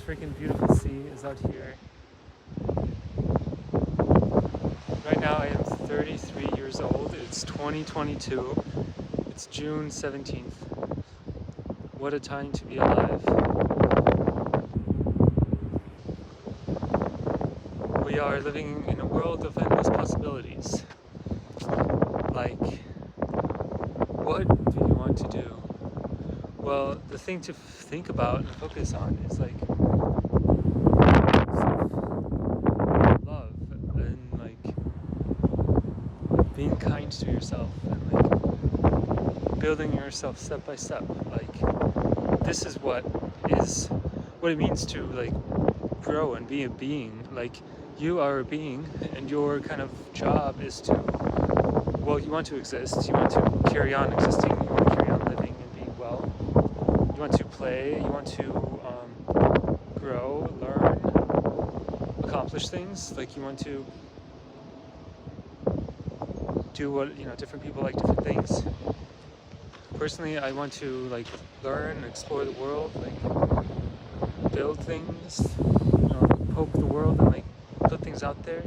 freaking beautiful sea is out here. Right now I am 33 years old. It's 2022. It's June 17th. What a time to be alive. We are living in a world of endless possibilities. Like, what do you want to do? Well, the thing to think about and focus on is like self-love and like being kind to yourself and like building yourself step by step. Like, this is what it means to like grow and be a being. Like, you are a being and your kind of job is to, well, you want to exist, you want to carry on existing, you want to carry on living and being well. You want to play, you want to grow, learn, accomplish things. Like, you want to do what, different people like different things. Personally, I want to like learn and explore the world, like build things, poke the world and like put things out there.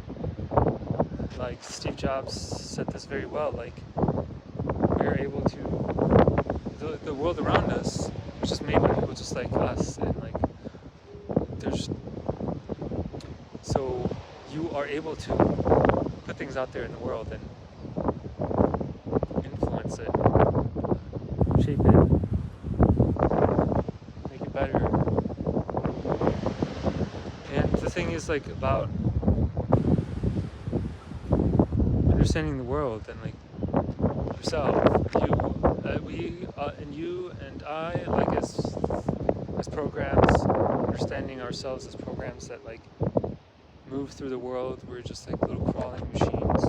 Like Steve Jobs said this very well, like we're able to, the world around us was just made by people just like us, and like so you are able to put things out there in the world and influence it, shape it, make it better. And the thing is like about understanding the world and like yourself, you and I, like as programs, understanding ourselves as programs that like move through the world. We're just like little crawling machines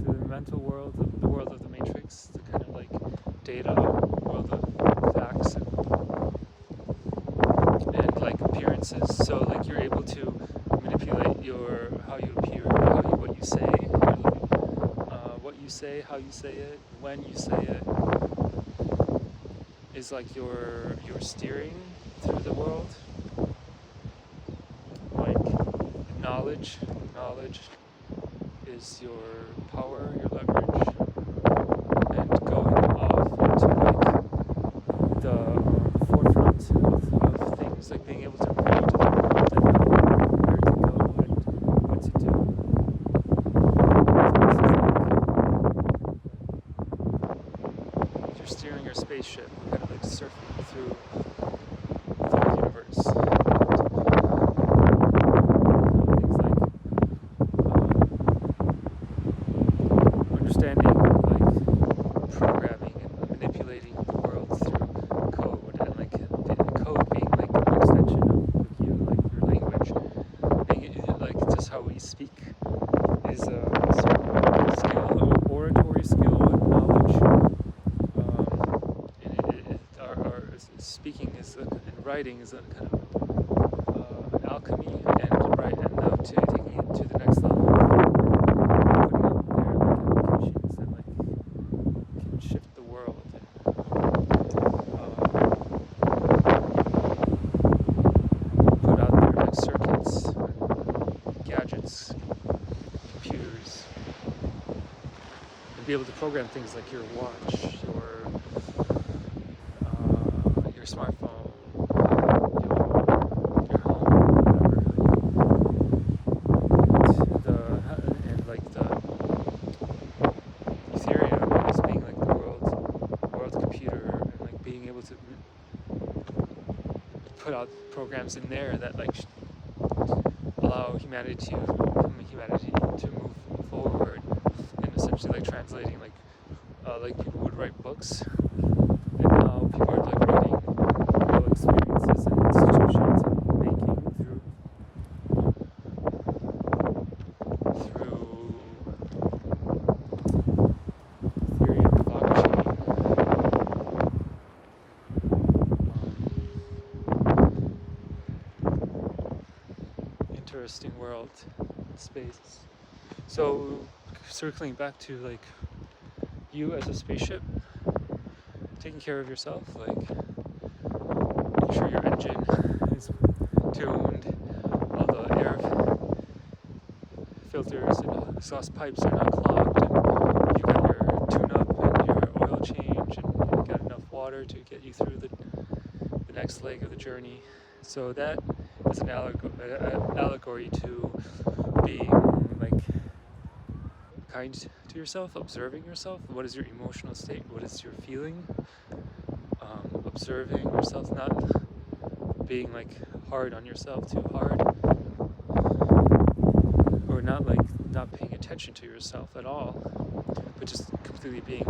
through the mental world, the world of the matrix, the kind of like data world of facts and like appearances. So like you're able to manipulate how you appear, what you say, how you say it, when you say it, is like your steering through the world. Like knowledge is your power, your leverage, and going off into like the forefront of things, like being able to read the world and know where to go and what to do. You're steering your spaceship, kind of like surfing through the universe. Things like understanding, like programming and manipulating the world through code, and like code being like an extension of you, like your language, being like just how we speak is a skill, oratory skill, and knowledge. Our speaking is and writing is a kind of alchemy, and now taking it to the next level, putting out there like applications that like can shift the world and put out there like circuits, gadgets, computers, and be able to program things like your watch, your smartphone, your home, whatever. And like the Ethereum is being like the world computer, and like being able to put out programs in there that like allow humanity to move forward, and essentially like translating like people would write books, and now people are like writing real experiences and institutions and making through Ethereum blockchain. Interesting world, space. So circling back to like you as a spaceship, taking care of yourself, like make sure your engine is tuned, all the air filters and exhaust pipes are not clogged, and you got your tune-up and your oil change, and you got enough water to get you through the next leg of the journey. So that is an allegory to being like kind to yourself, observing yourself. What is your emotional state? What is your feeling? Observing yourself, not being like hard on yourself, too hard, or not paying attention to yourself at all, but just completely being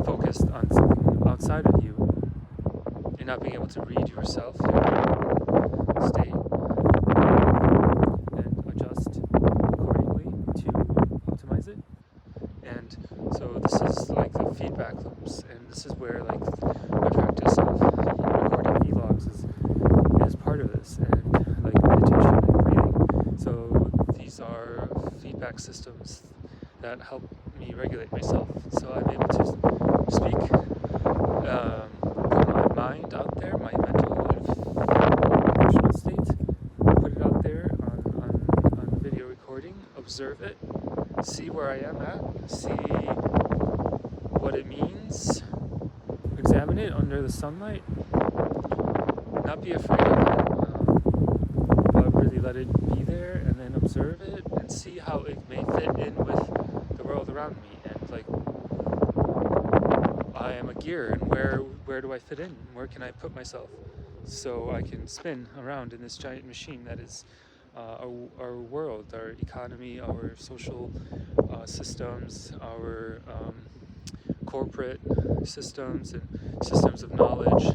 focused on something outside of you and not being able to read yourself, your state, and adjust accordingly to optimize it. And so this is like the feedback loops, and this is where like my practice of recording vlogs is part of this, and like meditation and breathing. So these are feedback systems that help me regulate myself. So I'm able to speak, put my mind out there, my mental and emotional state, put it out there on video recording, observe it, see where I am at, see what it means, examine it under the sunlight, not be afraid of it, but really let it be there, and then observe it and see how it may fit in with the world around me. And like, I am a gear, and where do I fit in? Where can I put myself so I can spin around in this giant machine that is our world, our economy, our social systems, our corporate systems and systems of knowledge,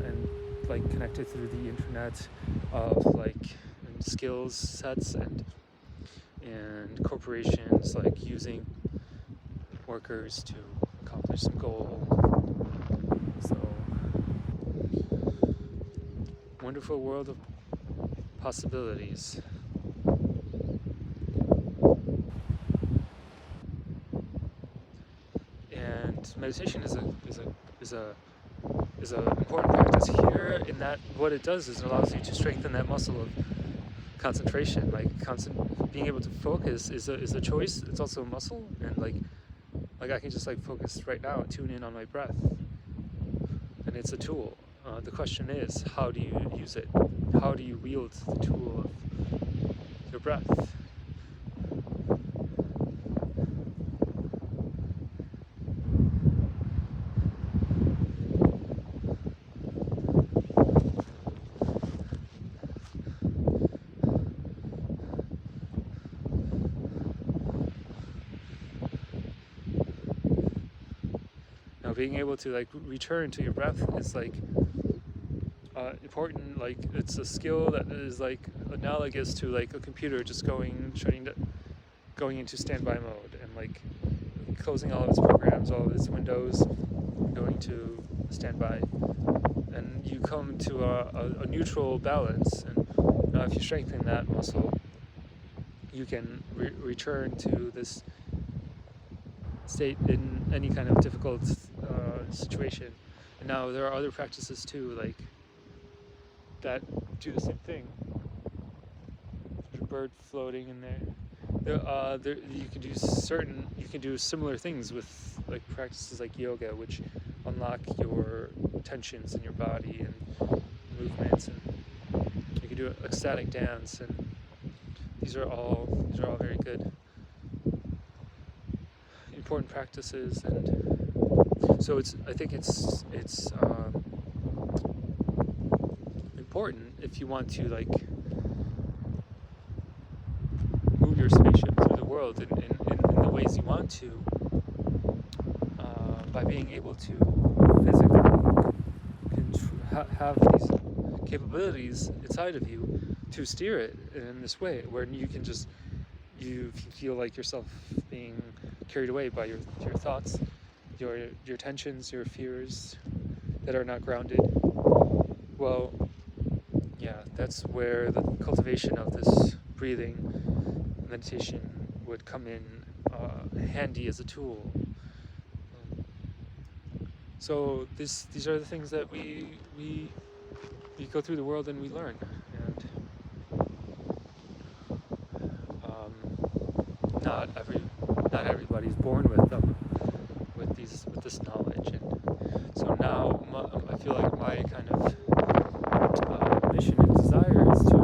and like connected through the internet of like skills sets and corporations like using workers to accomplish some goal. So wonderful world of possibilities. And meditation is a important practice here, in that what it does is it allows you to strengthen that muscle of concentration. Like being able to focus is a choice. It's also a muscle, and like I can just like focus right now and tune in on my breath, and it's a tool. The question is, how do you use it? How do you wield the tool of your breath? Now, being able to like return to your breath is like important. Like, it's a skill that is like analogous to like a computer just going into standby mode, and like closing all of its programs, all of its windows, going to standby, and you come to a neutral balance. And if you strengthen that muscle, you can return to this state in any kind of difficult situation. And now there are other practices too, like that do the same thing. There's a bird floating in there. You can do similar things with like practices like yoga, which unlock your tensions in your body and movements, and you can do ecstatic dance, and these are all very good, important practices. And so I think it's important, if you want to like move your spaceship through the world in the ways you want to, by being able to physically have these capabilities inside of you to steer it in this way, where you can feel like yourself being carried away by your thoughts, your tensions, your fears that are not grounded. Well, yeah, that's where the cultivation of this breathing meditation would come in handy as a tool. So these are the things that we we go through the world and we learn, and um, not everybody's born with them, with this knowledge. And so now I feel like my kind of mission and desire is to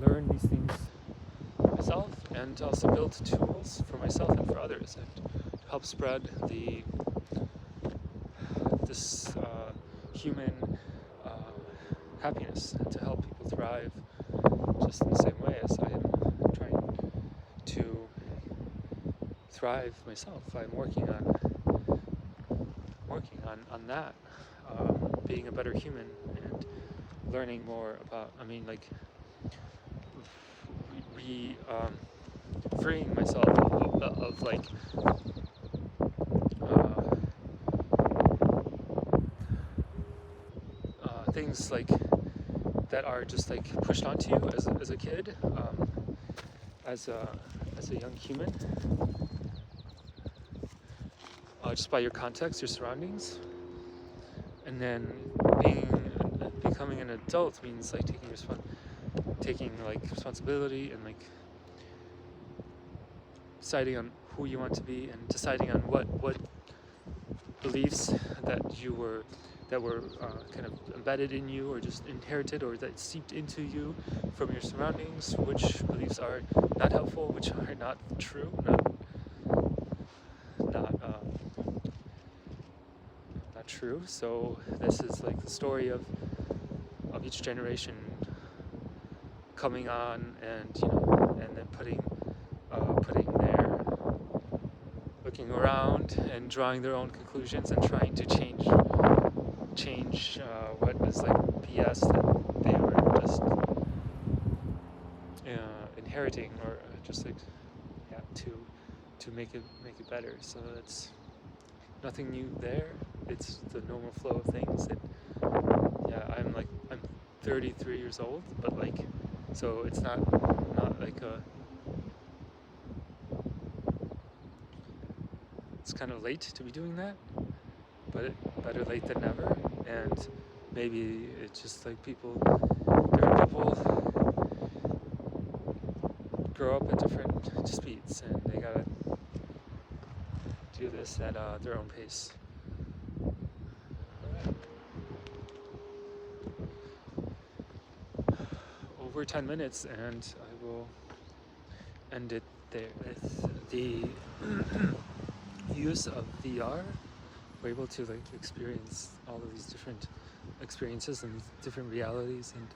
learn these things myself, and also build tools for myself and for others, and to help spread this human happiness, and to help people thrive just in the same way as I am trying to thrive myself. I'm working on that, being a better human and learning more about, freeing myself of like things like that are just like pushed onto you as a kid, as a young human, just by your context, your surroundings. And then becoming an adult means like taking like responsibility, and like deciding on who you want to be, and deciding on what beliefs that were kind of embedded in you, or just inherited, or that seeped into you from your surroundings, which beliefs are not helpful, which are not true, not true. So this is like the story of each generation coming on, and and then putting their looking around and drawing their own conclusions, and trying to change what was like BS that they were just inheriting, or just like to make it better. So it's nothing new there. It's the normal flow of things. And I'm 33 years old, but like, so it's not like it's kind of late to be doing that, but better late than never. And maybe it's just like different people grow up at different speeds, and they gotta do this at their own pace. Over 10 minutes, and I will end it there with the use of VR. We're able to like experience all of these different experiences and these different realities, and